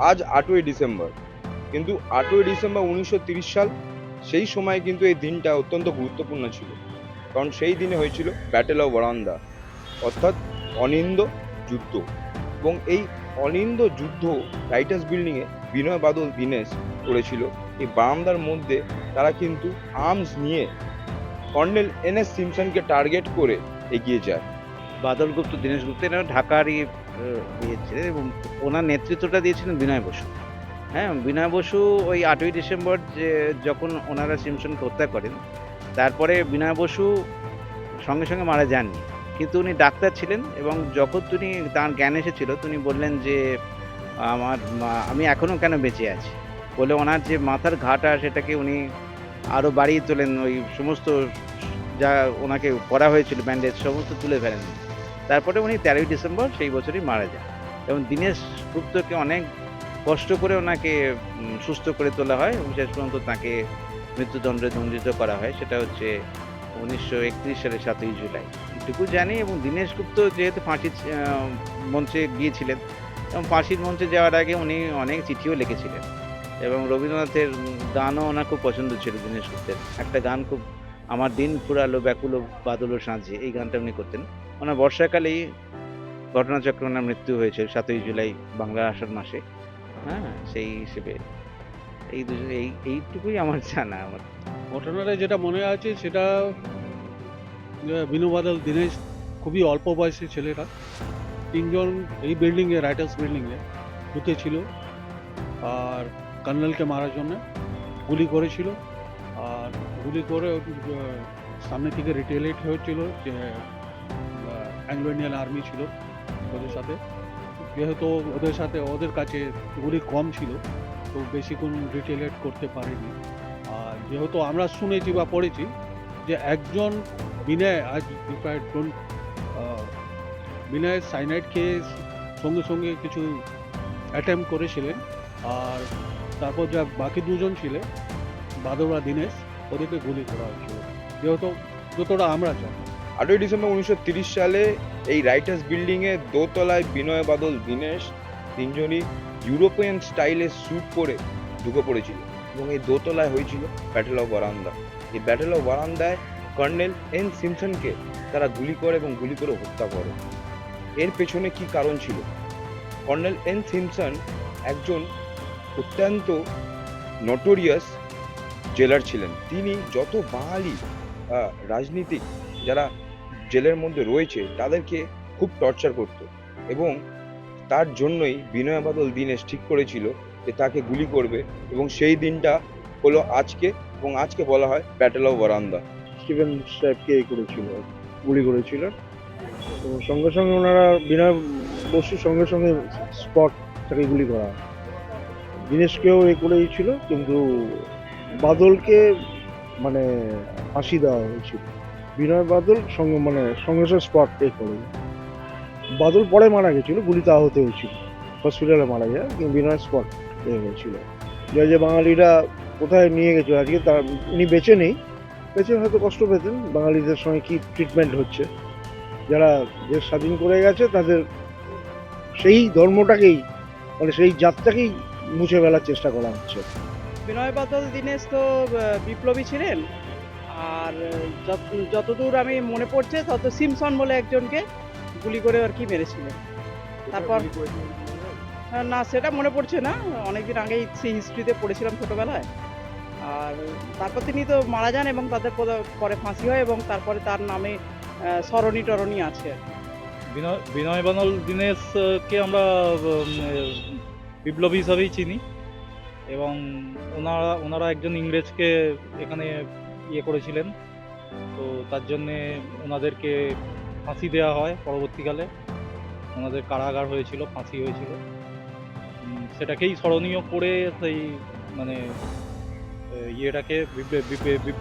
আজ 8ই ডিসেম্বর, কিন্তু 8ই ডিসেম্বর 1930 সাল, সেই সময় কিন্তু এই দিনটা অত্যন্ত গুরুত্বপূর্ণ ছিল। কারণ সেই দিনে হয়েছিল ব্যাটেল অফ ওয়ারান্দা, অর্থাৎ অনিন্দ যুদ্ধ। এবং এই অনিন্দ যুদ্ধ রাইটার্স বিল্ডিংয়ে বিনয় বাদল দীনেশ করেছিল। এই বারান্দার মধ্যে তারা কিন্তু আর্মস নিয়ে কর্নেল এন.এস. সিমসনকে টার্গেট করে এগিয়ে যায়। বাদল গুপ্ত, দীনেশ গুপ্ত এরা ঢাকারই ইয়ে ছিলেন এবং ওনার নেতৃত্বটা দিয়েছিলেন বিনয় বসু। হ্যাঁ, বিনয় বসু ওই 8ই ডিসেম্বর যখন ওনারা সিমসনকে হত্যা করেন, তারপরে বিনয় বসু সঙ্গে সঙ্গে মারা যাননি, কিন্তু উনি ডাক্তার ছিলেন এবং যখন তার জ্ঞান এসেছিল তিনি বললেন যে আমি এখনো কেন বেঁচে আছি বলে ওনার যে মাথার ঘাটা সেটাকে উনি আরও বাড়িয়ে তোলেন, ওই সমস্ত যা ওনাকে করা হয়েছিল ব্যান্ডেজ সমস্ত তুলে ফেলেন। তারপরে উনি 13ই ডিসেম্বর সেই বছরই মারা যান এবং দীনেশ গুপ্তকে অনেক কষ্ট করে ওনাকে সুস্থ করে তোলা হয় এবং শেষ পর্যন্ত তাকে মৃত্যুদণ্ডে দণ্ডিত করা হয়। সেটা হচ্ছে 1931 সালের 7ই জুলাই। এটুকু জানি। এবং দীনেশ গুপ্ত যেহেতু ফাঁসির মঞ্চে গিয়েছিলেন এবং ফাঁসির মঞ্চে যাওয়ার আগে উনি অনেক চিঠিও লিখেছিলেন এবং রবীন্দ্রনাথের গানও ওনার খুব পছন্দ ছিল। দীনেশ গুপ্তের একটা গান খুব, আমার দিন ফুরালো ব্যাকুল বাদল সাঁঝে, এই গানটা উনি করতেন। ওনার বর্ষাকালেই ঘটনাচক্রে ওনার মৃত্যু হয়েছে 7ই জুলাই বাংলা আষাঢ় মাসে। হ্যাঁ, সেই হিসেবে এইটুকুই আমার জানা। আমার ঘটনাটা যেটা মনে আছে সেটা বিনু বাদল দীনেশ খুবই অল্প বয়সী ছেলেরা তিনজন এই বিল্ডিংয়ে, রাইটার্স বিল্ডিংয়ে ঢুকেছিল আর কর্নেলকে মারার জন্য গুলি করেছিল। আর গুলি করে সামনে থেকে রিটেলিয়েট হয়েছিল যে অ্যাংলো ইন্ডিয়ান আর্মি ছিল ওদের সাথে। যেহেতু ওদের কাছে গুলি কম ছিল তো বেশিক্ষণ রিটেলিয়েট করতে পারেনি। আর যেহেতু আমরা শুনেছি বা পড়েছি যে একজন বিনয় সাইনাইড খেয়ে সঙ্গে সঙ্গে কিছু অ্যাটেম্প করেছিলেন। আর তারপর যা বাকি দুজন ছিলেন বাদল আর দীনেশ, ওদেরকে গুলি করা হয়েছিল, যেহেতু যতটা আমরা জানি। 8ই ডিসেম্বর 1930 সালে এই রাইটার্স বিল্ডিংয়ে দোতলায় বিনয় বাদল দীনেশ তিনজনই ইউরোপিয়ান স্টাইলের স্যুট পরে ঢুকে পড়েছিল এবং এই দোতলায় হয়েছিল ব্যাটেল অফ ওয়ারান্দা। এই ব্যাটেল অফ ওয়ারান্দায় কর্নেল এন সিমসনকে তারা গুলি করে এবং গুলি করে হত্যা করে। এর পেছনে কি কারণ ছিল? কর্নেল এন সিমসন একজন অত্যন্ত নটোরিয়াস জেলার ছিলেন। তিনি যত বাঙালি রাজনীতিক যারা জেলের মধ্যে রয়েছে তাদেরকে খুব টর্চার করত এবং তার জন্যই বিনয় বাদল দীনেশ ঠিক করেছিল যে তাকে গুলি করবে এবং সেই দিনটা হলো আজকে, এবং আজকে বলা হয় ব্যাটেল অফ ওয়ারান্দা। স্টিভেন সাহেবকে করেছিল, গুলি করেছিল। তো সঙ্গে সঙ্গে ওনারা বিনয় বসুর সঙ্গে সঙ্গে স্পট তাকে গুলি করা হয়। দীনেশকেও করেছিল, কিন্তু বাদলকে মানে ফাঁসি দেওয়া হয়েছিল। বিনয় বাদল সঙ্গে সঙ্গে স্পট করে। বাদল পরে মারা গেছিল, গুলিতে আহত হয়েছিল, হসপিটালে মারা যায়, কিন্তু বিনয় স্পট হয়েছিল। যে বাঙালিরা কোথায় নিয়ে গেছিল আজকে তার, উনি বেঁচে নেই, বেঁচে হয়তো কষ্ট পেতেন বাঙালিদের সঙ্গে কি ট্রিটমেন্ট হচ্ছে। যারা দেশ স্বাধীন করে গেছে তাদের সেই ধর্মটাকেই সেই জাতটাকেই মুছে ফেলার চেষ্টা করা হচ্ছে। বিনয় বাদল দীনেশ তো বিপ্লবী ছিলেন। আর যতদূর আমি মনে পড়ছে তত সিমসন বলে একজনকে গুলি করে আর কি মেরেছিলেন। তারপর না সেটা মনে পড়ছে না, অনেকদিন আগেই সেই হিস্ট্রিতে পড়েছিলাম ছোটোবেলায়। আর তারপর তিনি তো মারা যান এবং তাদের পরে ফাঁসি হয় এবং তারপরে তার নামে সরণি টরণি আছে। বিনয় বাদল দীনেশকে আমরা বিপ্লবী হিসাবেই চিনি এবং ওনারা একজন ইংরেজকে এখানে করেছিলেন, তো তার জন্যে ওনাদেরকে ফাঁসি দেওয়া হয়। পরবর্তীকালে ওনাদের কারাগার হয়েছিল, ফাঁসি হয়েছিল, সেটাকেই স্মরণীয় করে সেই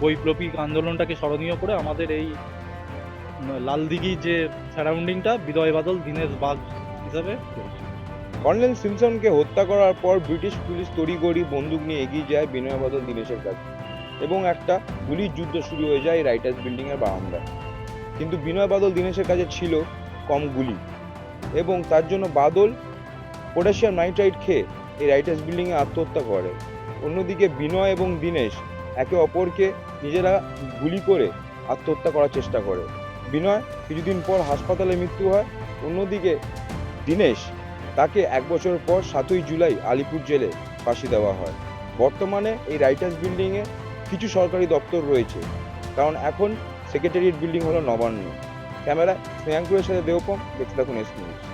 বৈপ্লবিক আন্দোলনটাকে স্মরণীয় করে আমাদের এই লালদিঘি যে সারাউন্ডিংটা বিনয় বাদল দীনেশ বাগ হিসাবে। কর্নেল সিমসনকে হত্যা করার পর ব্রিটিশ পুলিশ তড়িঘড়ি বন্দুক নিয়ে এগিয়ে যায় বিনয় বাদল দীনেশের কাছে এবং একটা গুলির যুদ্ধ শুরু হয়ে যায় রাইটার্স বিল্ডিং এর বারান্দায়। কিন্তু বিনয় বাদল দীনেশের কাছে ছিল কম গুলি এবং তার জন্য বাদল পটাশিয়াম নাইট্রাইট খেয়ে এই রাইটার্স বিল্ডিংয়ে আত্মহত্যা করে। অন্যদিকে বিনয় এবং দীনেশ একে অপরকে নিজেরা গুলি করে আত্মহত্যা করার চেষ্টা করে। বিনয় কিছুদিন পর হাসপাতালে মৃত্যু হয়। অন্যদিকে দীনেশ, তাকে 1 বছর পর 7ই জুলাই আলিপুর জেলে ফাঁসি দেওয়া হয়। বর্তমানে এই রাইটার্স বিল্ডিংয়ে কিছু সরকারি দপ্তর রয়েছে, কারণ এখন সেক্রেটারিয়েট বিল্ডিং হলো নবান্ন। ক্যামেরায় স্নেহাঙ্কুরের সাথে দেবপম, দেখতে থাকুন এস নিউজ।